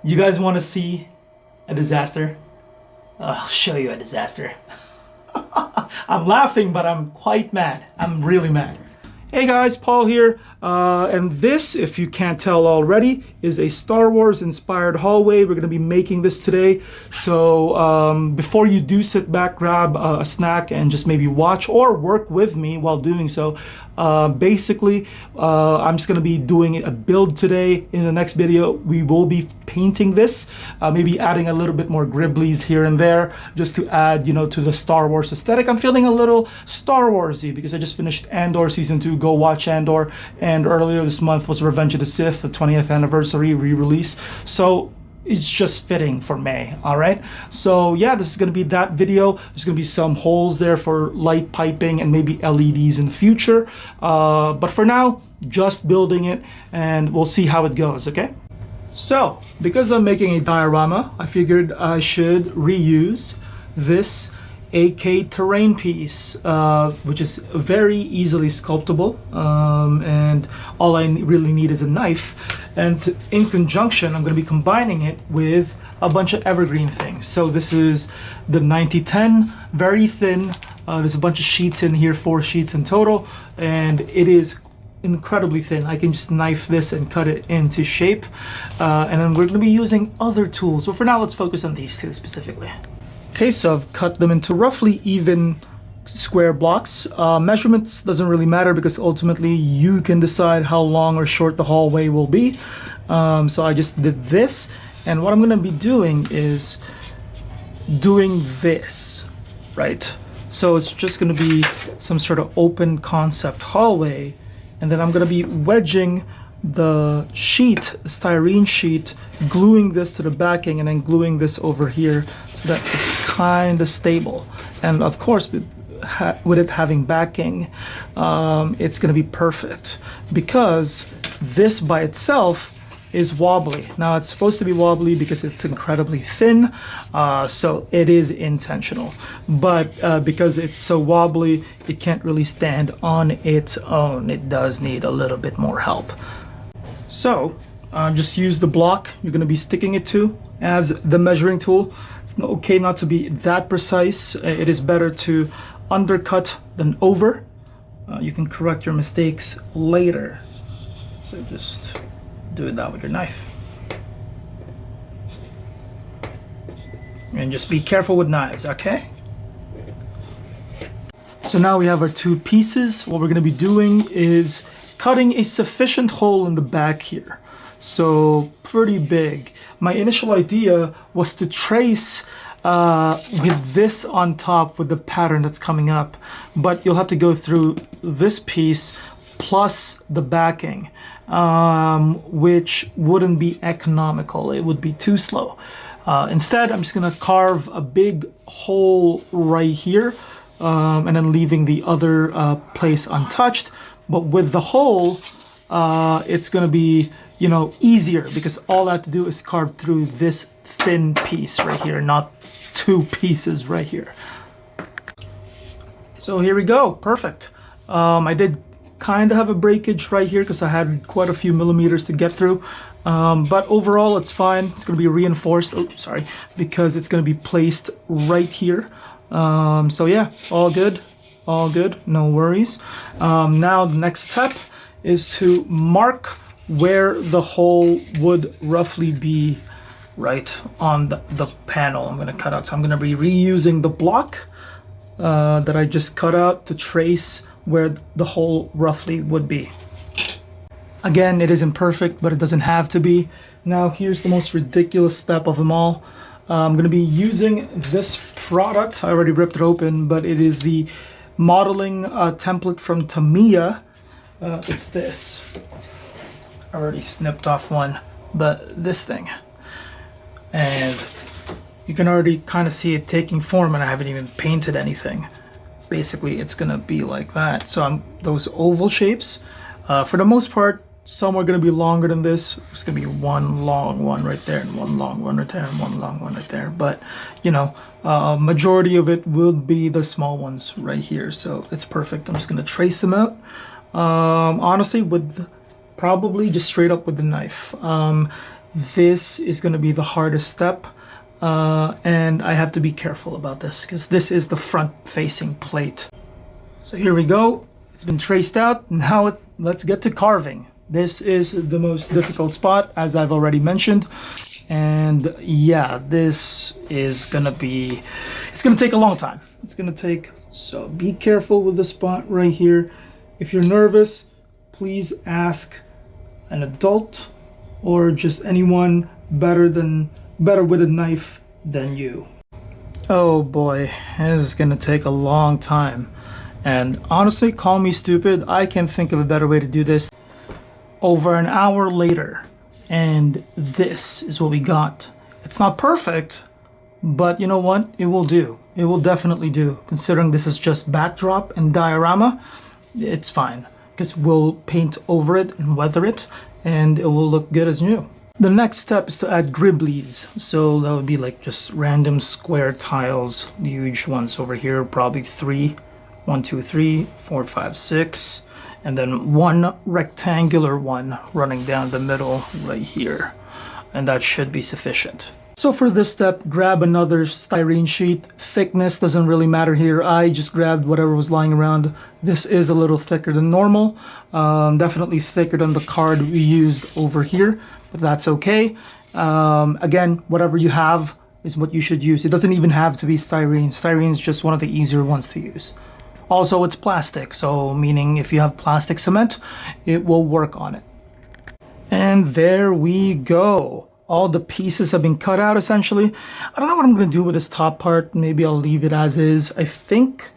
You guys want to see a disaster? I'll show you a disaster. I'm laughing, but I'm quite mad. I'm really mad. Hey guys, Paul here, and this, if you can't tell already, is a Star Wars inspired hallway. We're going to be making this today, so before you do sit back, grab a snack and just maybe watch or work with me while doing so. Basically, I'm just going to be doing a build today. In the next video, we will be painting this, maybe adding a little bit more Greebles here and there, just to add, you know, to the Star Wars aesthetic. I'm feeling a little Star Warsy because I just finished Andor Season 2. Go watch Andor, and earlier this month was Revenge of the Sith, the 20th anniversary re-release, so it's just fitting for May. All right, so yeah, this is going to be that video. There's going to be some holes there for light piping and maybe LEDs in the future, but for now, just building it, and we'll see how it goes. Okay, so because I'm making a diorama, I figured I should reuse this AK terrain piece, which is very easily sculptable, and all I really need is a knife. And in conjunction, I'm going to be combining it with a bunch of evergreen things. So this is the 9010, very thin. There's a bunch of sheets in here, 4 sheets in total, and it is incredibly thin. I can just knife this and cut it into shape, and then we're going to be using other tools. So for now, let's focus on these two specifically. Okay, so I've cut them into roughly even square blocks. Measurements doesn't really matter because ultimately you can decide how long or short the hallway will be. So I just did this, and what I'm going to be doing is doing this, right? So it's just going to be some sort of open concept hallway, and then I'm going to be wedging the sheet, the styrene sheet, gluing this to the backing, and then gluing this over here so that it's kind of stable. And of course, with it having backing, it's going to be perfect because this by itself is wobbly. Now it's supposed to be wobbly because it's incredibly thin, so it is intentional, but because it's so wobbly, it can't really stand on its own. It does need a little bit more help. So just use the block you're going to be sticking it to as the measuring tool. It's okay not to be that precise. It is better to undercut than over. You can correct your mistakes later. So just do that with your knife. And just be careful with knives, okay? So now we have our 2 pieces. What we're going to be doing is cutting a sufficient hole in the back here, so pretty big. My initial idea was to trace with this on top with the pattern that's coming up, but you'll have to go through this piece plus the backing, which wouldn't be economical. It would be too slow. Instead, I'm just gonna carve a big hole right here, and then leaving the other place untouched. But with the hole, it's going to be, you know, easier because all I have to do is carve through this thin piece right here, not 2 pieces right here. So here we go. Perfect. I did kind of have a breakage right here because I had quite a few millimeters to get through. But overall, it's fine. It's going to be reinforced. Oh, sorry, because it's going to be placed right here. So yeah, all good. All good, no worries. Now the next step is to mark where the hole would roughly be right on the panel I'm going to cut out. So I'm going to be reusing the block that I just cut out to trace where the hole roughly would be. Again, it is imperfect, but it doesn't have to be. Now here's the most ridiculous step of them all. I'm going to be using this product. I already ripped it open, but it is the modeling template from Tamiya. It's this. I already snipped off one, but this thing. And you can already kind of see it taking form, and I haven't even painted anything. Basically, it's gonna be like that. So those oval shapes, for the most part, some are gonna be longer than this. It's gonna be one long one right there, and one long one right there, and one long one right there. But, you know, majority of it will be the small ones right here. So it's perfect. I'm just gonna trace them out. Honestly, with probably just straight up with the knife. this is going to be the hardest step. And I have to be careful about this because this is the front-facing plate. So here we go. It's been traced out. Now let's get to carving. This is the most difficult spot, as I've already mentioned. And yeah, this is gonna be, it's gonna take a long time. It's gonna take, so be careful with the spot right here. If you're nervous, please ask an adult or just anyone better with a knife than you. Oh boy, this is gonna take a long time. And honestly, call me stupid, I can't think of a better way to do this. Over an hour later, and this is what we got. It's not perfect, but you know what? It will do. It will definitely do. Considering this is just backdrop and diorama, it's fine. Because we'll paint over it and weather it, and it will look good as new. The next step is to add Greebles. So that would be like just random square tiles, huge ones over here, probably 3. 1, 2, 3, 4, 5, 6. And then one rectangular one running down the middle right here. And that should be sufficient. So for this step, grab another styrene sheet. Thickness doesn't really matter here. I just grabbed whatever was lying around. This is a little thicker than normal. Definitely thicker than the card we used over here, but that's okay. Again, whatever you have is what you should use. It doesn't even have to be styrene. Styrene is just one of the easier ones to use. Also, it's plastic, so meaning if you have plastic cement, it will work on it. And there we go. All the pieces have been cut out essentially. I don't know what I'm going to do with this top part. Maybe I'll leave it as is. I think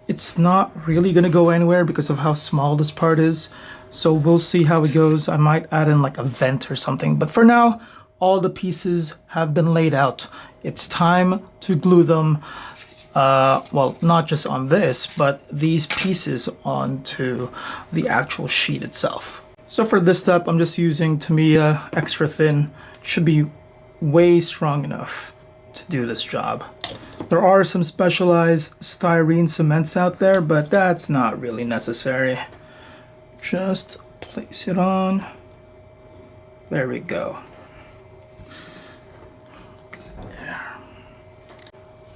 it's not really going to go anywhere because of how small this part is. So we'll see how it goes. I might add in like a vent or something. But for now, all the pieces have been laid out. It's time to glue them. Well, not just on this, but these pieces onto the actual sheet itself. So for this step, I'm just using Tamiya extra thin. Should be way strong enough to do this job. There are some specialized styrene cements out there, but that's not really necessary. Just place it on. There we go.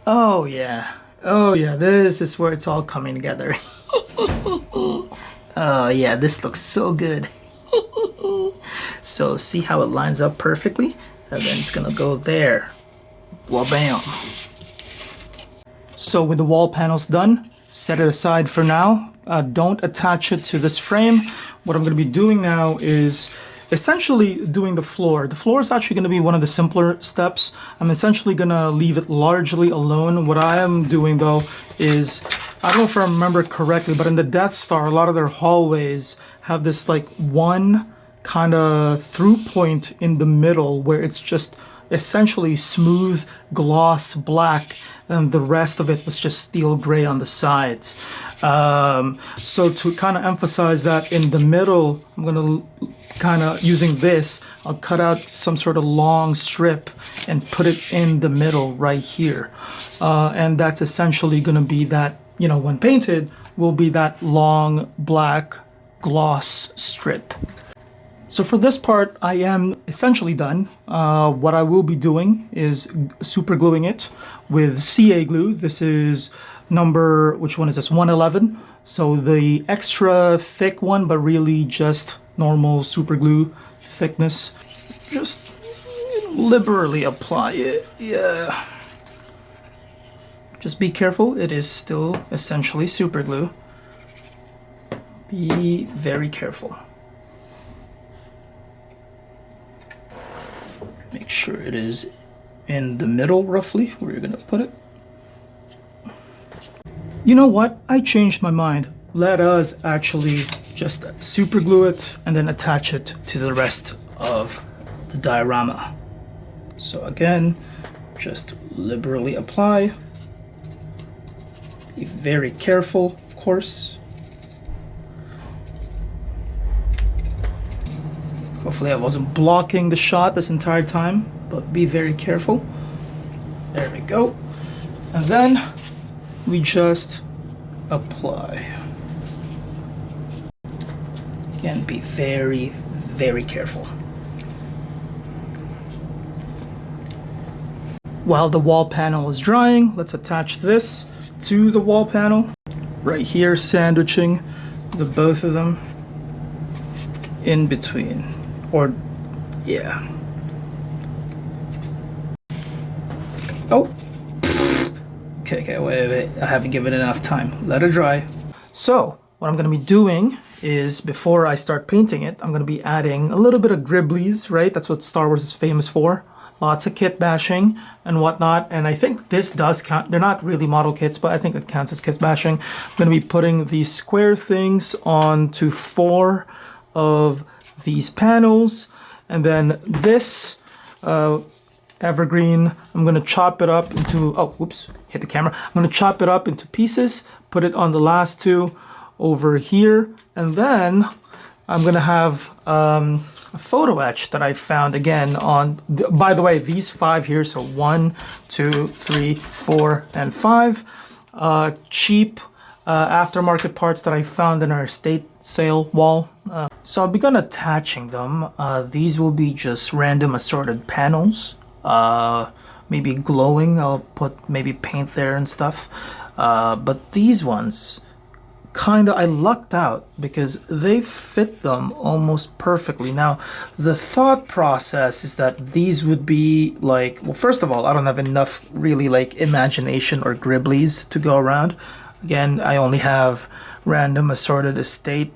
Oh yeah, this is where it's all coming together. Oh yeah, this looks so good. So see how it lines up perfectly? And then it's gonna go there. Wabam. So with the wall panels done, set it aside for now. Don't attach it to this frame. What I'm gonna be doing now is essentially doing the floor. The floor is actually going to be one of the simpler steps. I'm essentially going to leave it largely alone. What I am doing though is, I don't know if I remember correctly, but in the Death Star, a lot of their hallways have this like one kind of through point in the middle where it's just essentially smooth gloss black, and the rest of it was just steel gray on the sides. So to kind of emphasize that in the middle, I'm going to kind of using this, I'll cut out some sort of long strip and put it in the middle right here. And that's essentially going to be that, you know, when painted, will be that long black gloss strip. So for this part, I am essentially done. What I will be doing is super gluing it with CA glue. This is number, which one is this? 111. So the extra thick one, but really just normal super glue thickness. Just liberally apply it. Yeah. Just be careful. It is still essentially super glue. Be very careful. Make sure it is in the middle, roughly, where you're gonna put it. You know what? I changed my mind. Let us actually just super glue it and then attach it to the rest of the diorama. So again, just liberally apply. Be very careful, of course. Hopefully I wasn't blocking the shot this entire time, but be very careful. There we go. And then we just apply. Again, be very, very careful. while the wall panel is drying, let's attach this to the wall panel. Right here, sandwiching the both of them in between. Or, yeah. Oh! Okay, wait. I haven't given it enough time. Let it dry. So, what I'm going to be doing is, before I start painting it, I'm going to be adding a little bit of Greebles, right? That's what Star Wars is famous for. Lots of kit bashing and whatnot. And I think this does count. They're not really model kits, but I think it counts as kit bashing. I'm going to be putting these square things onto 4 of these panels. And then this evergreen, I'm going to chop it up into, oh, whoops, hit the camera. I'm going to chop it up into pieces, put it on the last 2 over here. And then I'm going to have a photo etch that I found again on, by the way, these 5 here, so 1, 2, 3, 4, and 5, cheap aftermarket parts that I found in our estate sale wall. So I'll begin attaching them. These will be just random assorted panels, maybe glowing. I'll put maybe paint there and stuff. But these ones, I lucked out because they fit them almost perfectly. Now, the thought process is that these would be like, well, first of all, I don't have enough really like imagination or Greebles to go around. Again, I only have random assorted estate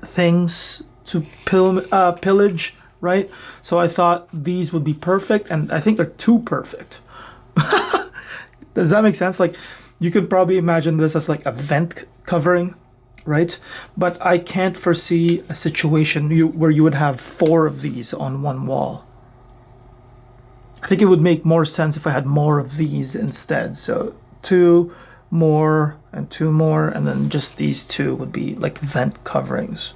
things to pillage, right? So I thought these would be perfect, and I think they're too perfect. Does that make sense? Like, you could probably imagine this as like a vent covering, right? But I can't foresee a situation where you would have 4 of these on one wall. I think it would make more sense if I had more of these instead. So 2 more and 2 more, and then just these 2 would be like vent coverings.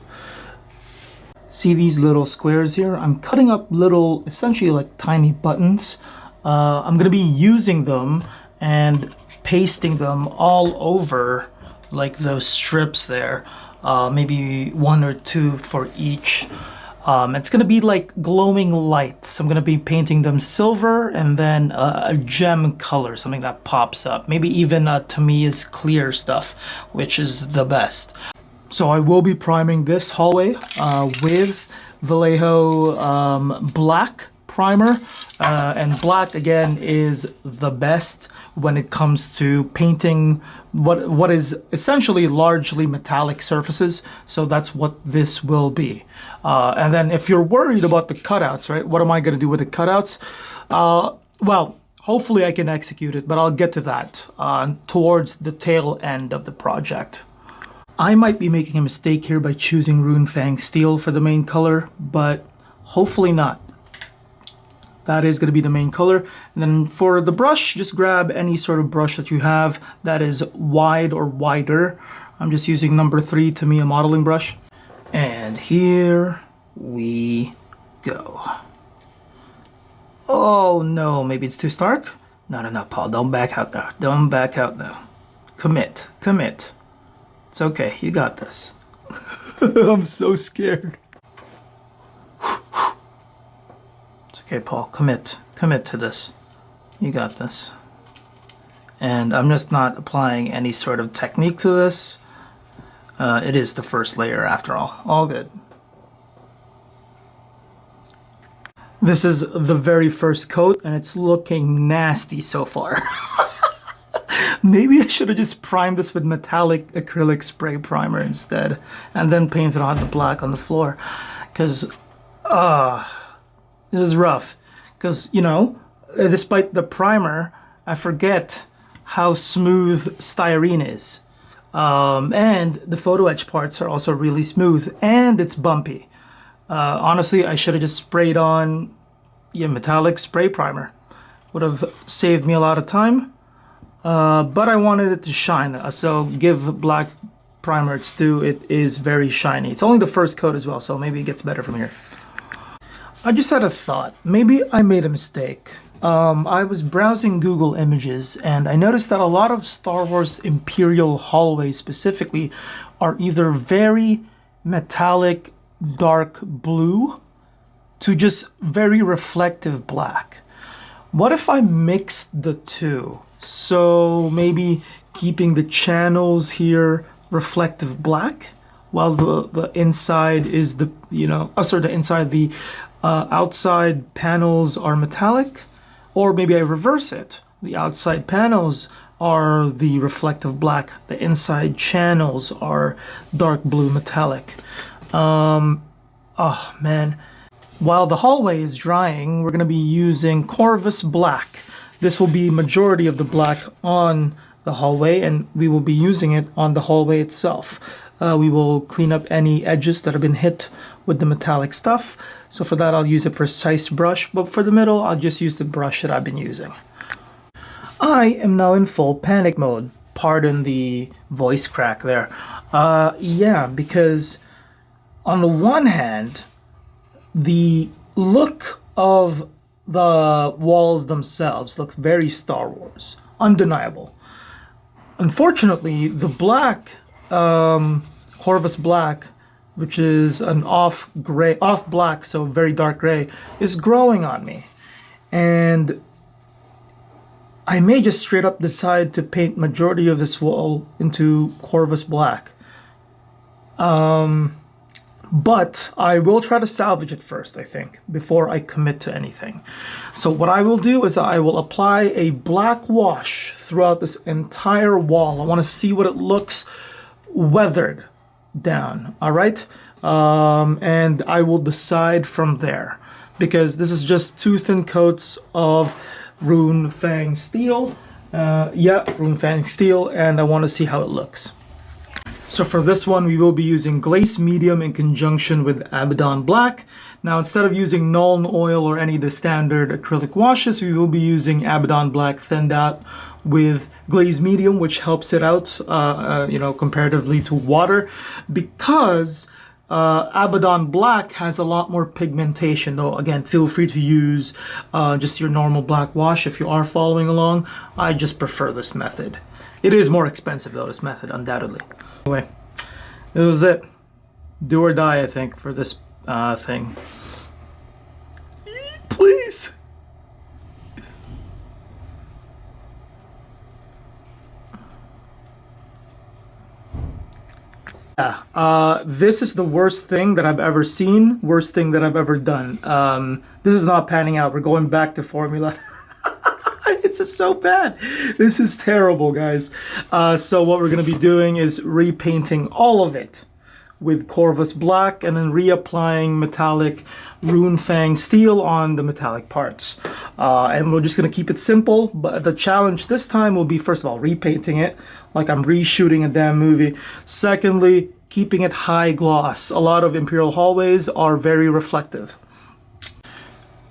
See these little squares here? I'm cutting up little, essentially like tiny buttons. I'm going to be using them and pasting them all over like those strips there, maybe 1 or 2 for each. It's going to be like glowing lights. I'm going to be painting them silver and then a gem color, something that pops up. Maybe even Tamiya's clear stuff, which is the best. So I will be priming this hallway with Vallejo Black primer, and black again is the best when it comes to painting what is essentially largely metallic surfaces. So that's what this will be. And then if you're worried about the cutouts, right, what am I going to do with the cutouts? Well, hopefully I can execute it, but I'll get to that towards the tail end of the project. I might be making a mistake here by choosing Rune Fang Steel for the main color, but hopefully not. That is going to be the main color. And then for the brush, just grab any sort of brush that you have that is wide or wider. I'm just using number 3 Tamiya modeling brush. And here we go. Oh no, maybe it's too stark? No, Paul, don't back out now. Don't back out now. Commit. It's okay, you got this. I'm so scared. Okay, Paul, commit to this. You got this. And I'm just not applying any sort of technique to this. It is the first layer after all good. This is the very first coat and it's looking nasty so far. Maybe I should have just primed this with metallic acrylic spray primer instead and then painted on the black on the floor. Because, this is rough, because, you know, despite the primer, I forget how smooth styrene is. And the photo etch parts are also really smooth, and it's bumpy. Honestly, I should have just sprayed on metallic spray primer. Would have saved me a lot of time, but I wanted it to shine, so give black primer its due. It is very shiny. It's only the first coat as well, so maybe it gets better from here. I just had a thought. Maybe I made a mistake. I was browsing Google Images and I noticed that a lot of Star Wars Imperial hallways specifically are either very metallic dark blue to just very reflective black. What if I mixed the two? So maybe keeping the channels here reflective black, while the inside is the, the inside, the outside panels are metallic. Or maybe I reverse it. The outside panels are the reflective black. The inside channels are dark blue metallic. Oh man. While the hallway is drying, we're going to be using Corvus Black. This will be majority of the black on the hallway, and we will be using it on the hallway itself. We will clean up any edges that have been hit with the metallic stuff. So for that, I'll use a precise brush, but for the middle, I'll just use the brush that I've been using. I am now in full panic mode. Pardon the voice crack there. Yeah, because on the one hand, the look of the walls themselves looks very Star Wars, undeniable. Unfortunately, the black, Corvus Black, which is an off black, so very dark gray, is growing on me. And I may just straight up decide to paint majority of this wall into Corvus Black. But I will try to salvage it first, I think, before I commit to anything. So what I will do is I will apply a black wash throughout this entire wall. I want to see what it looks weathered down, all right? And I will decide from there, because this is just two thin coats of Rune Fang Steel. Rune Fang Steel, and I want to see how it looks. So for this one, we will be using Glaze Medium in conjunction with Abaddon Black. Now, instead of using Nuln Oil or any of the standard acrylic washes, we will be using Abaddon Black thinned out with Glaze Medium, which helps it out, comparatively to water, because Abaddon Black has a lot more pigmentation. Though, again, feel free to use just your normal black wash if you are following along. I just prefer this method. It is more expensive, though, this method, undoubtedly. Anyway, this was it. Do or die, I think, for this thing. Please. Yeah, this is the worst thing that I've ever seen, worst thing that I've ever done. This is not panning out. We're going back to formula. It's just so bad. This is terrible, guys. So what we're going to be doing is repainting all of it with Corvus Black and then reapplying metallic Rune Fang Steel on the metallic parts. And we're just going to keep it simple, but the challenge this time will be, first of all, repainting it like I'm reshooting a damn movie. Secondly, keeping it high gloss. A lot of Imperial hallways are very reflective.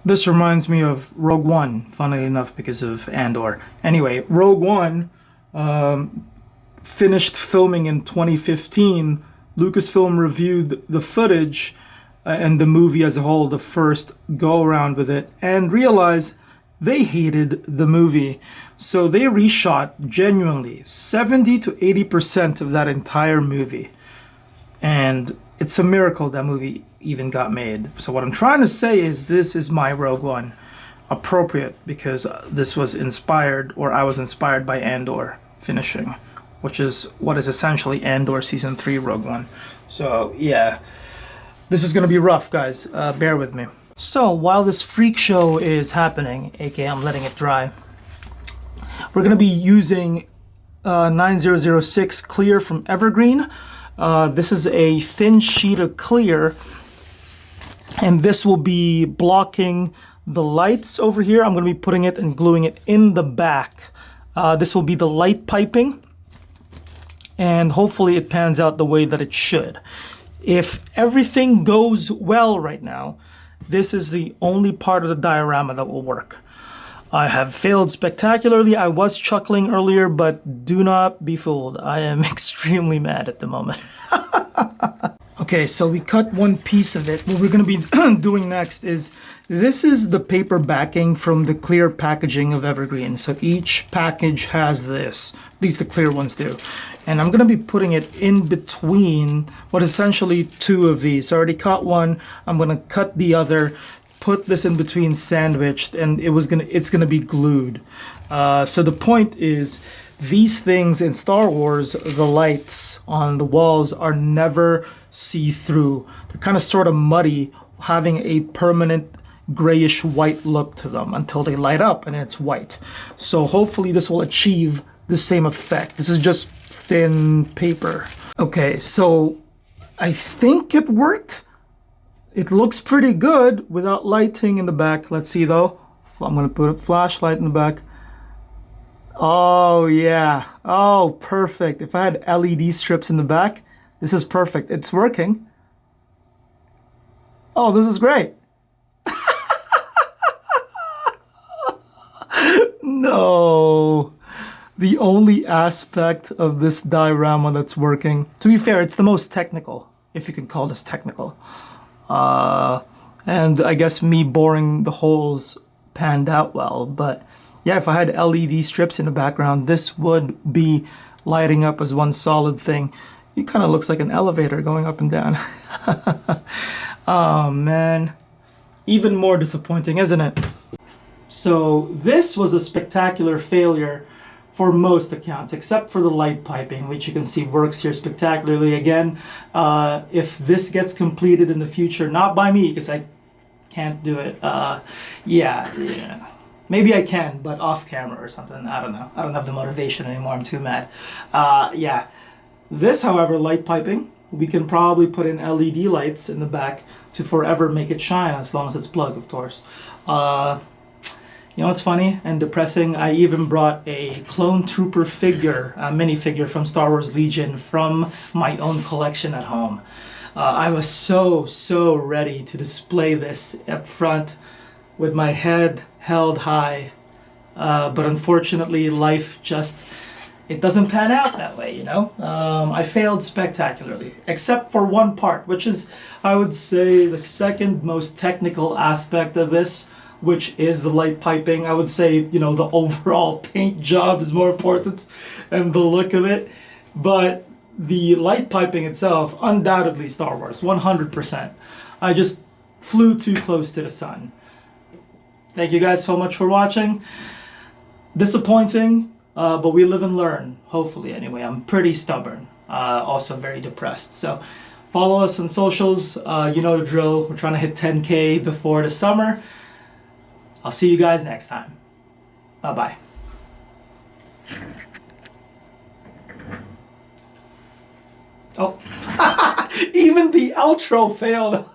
This reminds me of Rogue One, funnily enough, because of Andor. Anyway, Rogue One finished filming in 2015. Lucasfilm reviewed the footage and the movie as a whole, the first go-around with it, and realized they hated the movie. So they reshot, genuinely, 70 to 80% of that entire movie. And it's a miracle that movie even got made. So what I'm trying to say is this is my Rogue One. Appropriate, because this was inspired, or I was inspired by Andor finishing, which is what is essentially Andor Season 3 Rogue One. So yeah, this is going to be rough, guys. Bear with me. So while this freak show is happening, aka I'm letting it dry, we're going to be using 9006 Clear from Evergreen. This is a thin sheet of clear, and this will be blocking the lights over here. I'm going to be putting it and gluing it in the back. This will be the light piping, and hopefully it pans out the way that it should. If everything goes well right now, this is the only part of the diorama that will work. I have failed spectacularly. I was chuckling earlier, but do not be fooled. I am extremely mad at the moment. Okay, so we cut one piece of it. What we're going to be doing next is, this is the paper backing from the clear packaging of Evergreen. So each package has this. At least the clear ones do. And I'm going to be putting it in between what essentially two of these. So I already cut one. I'm going to cut the other put this in between sandwiched, and it's gonna be glued. So the point is, these things in Star Wars, the lights on the walls are never see-through. They're kind of sort of muddy, having a permanent grayish white look to them until they light up and it's white. So hopefully this will achieve the same effect. This is just thin paper. Okay, so I think it worked. It looks pretty good without lighting in the back. Let's see though. I'm gonna put a flashlight in the back. Oh yeah, oh perfect. If I had LED strips in the back, this is perfect. It's working. Oh, this is great. No, the only aspect of this diorama that's working. To be fair, it's the most technical, if you can call this technical. And I guess me boring the holes panned out well, but yeah, if I had LED strips in the background, this would be lighting up as one solid thing. It kind of looks like an elevator going up and down. Oh man, even more disappointing, isn't it? So this was a spectacular failure for most accounts, except for the light piping, which you can see works here spectacularly. Again, if this gets completed in the future, not by me, because I can't do it. Yeah. Maybe I can, but off camera or something. I don't know. I don't have the motivation anymore. I'm too mad. Yeah. This, however, light piping, we can probably put in LED lights in the back to forever make it shine, as long as it's plugged, of course. You know what's funny and depressing? I even brought a clone trooper figure, a minifigure from Star Wars Legion from my own collection at home. I was so ready to display this up front with my head held high. But unfortunately, life just, it doesn't pan out that way, you know? I failed spectacularly, except for one part, which is, I would say, the second most technical aspect of this, which is the light piping. I would say, you know, the overall paint job is more important and the look of it. But the light piping itself, undoubtedly Star Wars, 100%. I just flew too close to the sun. Thank you guys so much for watching. Disappointing, but we live and learn, hopefully anyway. I'm pretty stubborn, also very depressed. So follow us on socials, you know the drill. We're trying to hit 10K before the summer. I'll see you guys next time. Bye-bye. Oh, even the outro failed.